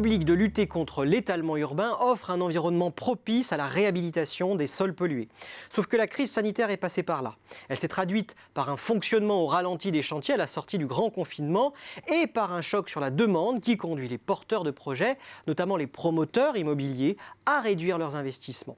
obligue de lutter contre l'étalement urbain offre un environnement propice à la réhabilitation des sols pollués. Sauf que la crise sanitaire est passée par là. Elle s'est traduite par un fonctionnement au ralenti des chantiers à la sortie du grand confinement et par un choc sur la demande qui conduit les porteurs de projets, notamment les promoteurs immobiliers, à réduire leurs investissements.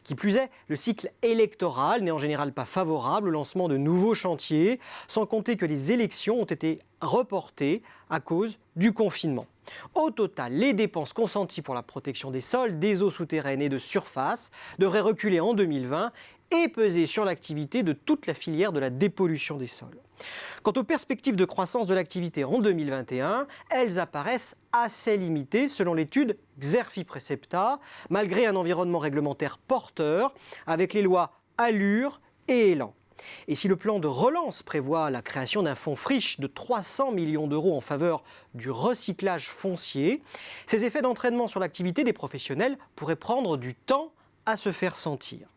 Qui plus est, le cycle électoral n'est en général pas favorable au lancement de nouveaux chantiers, sans compter que les élections ont été reportées à cause du confinement. Au total, les dépenses consenties pour la protection des sols, des eaux souterraines et de surface devraient reculer en 2020 et peser sur l'activité de toute la filière de la dépollution des sols. Quant aux perspectives de croissance de l'activité en 2021, elles apparaissent assez limitées selon l'étude Xerfi Precepta, malgré un environnement réglementaire porteur avec les lois Allure et Élan. Et si le plan de relance prévoit la création d'un fonds friche de 300 millions d'euros en faveur du recyclage foncier, ces effets d'entraînement sur l'activité des professionnels pourraient prendre du temps à se faire sentir.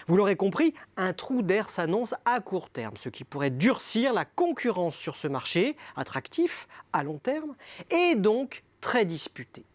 Vous l'aurez compris, un trou d'air s'annonce à court terme, ce qui pourrait durcir la concurrence sur ce marché, attractif à long terme, et donc très disputé.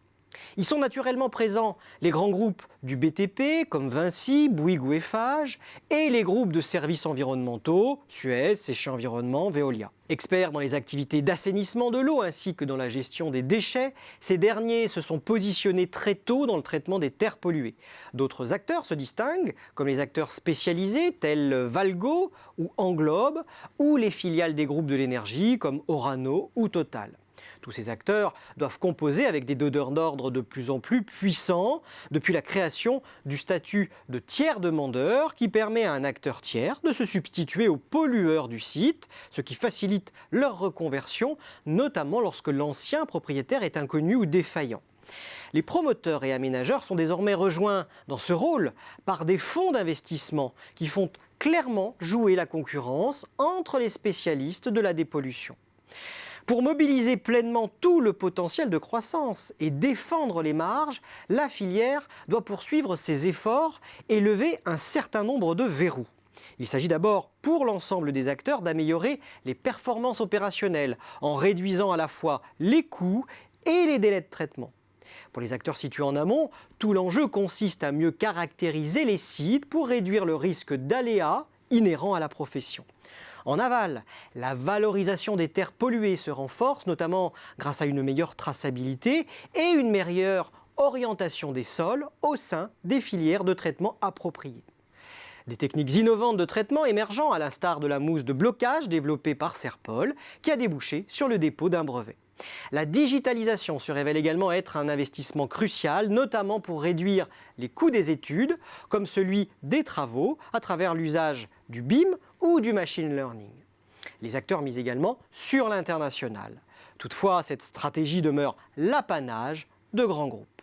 Ils sont naturellement présents les grands groupes du BTP comme Vinci, Bouygues ou Eiffage et les groupes de services environnementaux, Suez, Séché Environnement, Veolia. Experts dans les activités d'assainissement de l'eau ainsi que dans la gestion des déchets, ces derniers se sont positionnés très tôt dans le traitement des terres polluées. D'autres acteurs se distinguent, comme les acteurs spécialisés tels Valgo ou Englobe, ou les filiales des groupes de l'énergie comme Orano ou Total. Tous ces acteurs doivent composer avec des donneurs d'ordre de plus en plus puissants depuis la création du statut de tiers demandeur qui permet à un acteur tiers de se substituer aux pollueurs du site, ce qui facilite leur reconversion, notamment lorsque l'ancien propriétaire est inconnu ou défaillant. Les promoteurs et aménageurs sont désormais rejoints dans ce rôle par des fonds d'investissement qui font clairement jouer la concurrence entre les spécialistes de la dépollution. Pour mobiliser pleinement tout le potentiel de croissance et défendre les marges, la filière doit poursuivre ses efforts et lever un certain nombre de verrous. Il s'agit d'abord, pour l'ensemble des acteurs, d'améliorer les performances opérationnelles en réduisant à la fois les coûts et les délais de traitement. Pour les acteurs situés en amont, tout l'enjeu consiste à mieux caractériser les sites pour réduire le risque d'aléas inhérents à la profession. En aval, la valorisation des terres polluées se renforce, notamment grâce à une meilleure traçabilité et une meilleure orientation des sols au sein des filières de traitement appropriées. Des techniques innovantes de traitement émergeant à l'instar de la mousse de blocage développée par Serpol, qui a débouché sur le dépôt d'un brevet. La digitalisation se révèle également être un investissement crucial, notamment pour réduire les coûts des études, comme celui des travaux, à travers l'usage du BIM ou du machine learning. Les acteurs misent également sur l'international. Toutefois, cette stratégie demeure l'apanage de grands groupes.